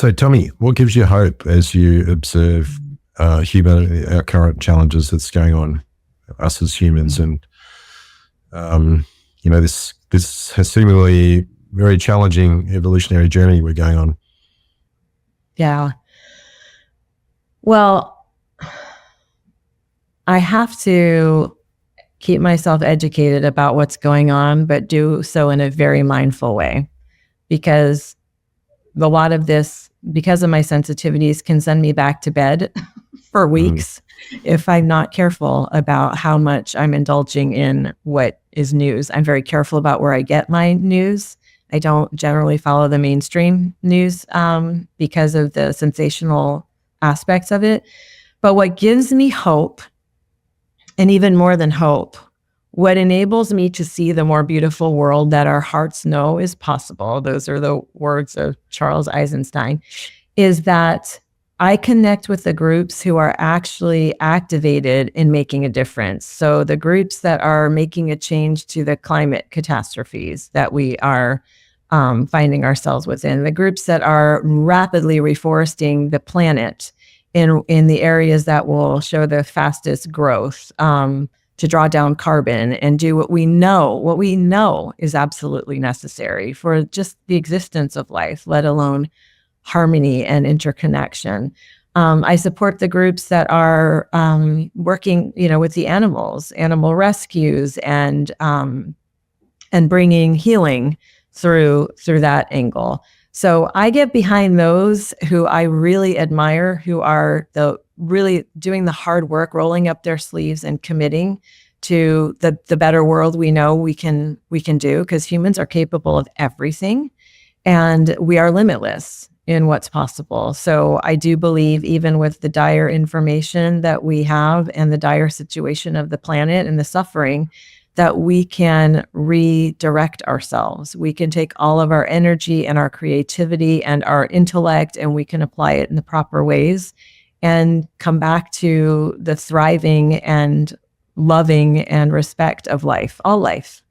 So tell me, what gives you hope as you observe humanity, our current challenges that's going on, us as humans, and this has seemingly very challenging evolutionary journey we're going on. Yeah. Well, I have to keep myself educated about what's going on, but do so in a very mindful way, because a lot of this, because of my sensitivities, can send me back to bed for weeks if I'm not careful about how much I'm indulging in what is news. I'm very careful about where I get my news. I don't generally follow the mainstream news because of the sensational aspects of it. But what gives me hope, and even more than hope, what enables me to see the more beautiful world that our hearts know is possible, those are the words of Charles Eisenstein, is that I connect with the groups who are actually activated in making a difference. So the groups that are making a change to the climate catastrophes that we are finding ourselves within, the groups that are rapidly reforesting the planet in the areas that will show the fastest growth, to draw down carbon and do what we know is absolutely necessary for just the existence of life, let alone harmony and interconnection. I support the groups that are working, with the animals, animal rescues, and bringing healing through that angle. So I get behind those who I really admire, who are really doing the hard work, rolling up their sleeves and committing to the better world we know we can do, because humans are capable of everything and we are limitless in what's possible. So I do believe, even with the dire information that we have and the dire situation of the planet and the suffering, that we can redirect ourselves. We can take all of our energy and our creativity and our intellect, and we can apply it in the proper ways and come back to the thriving and loving and respect of life, all life.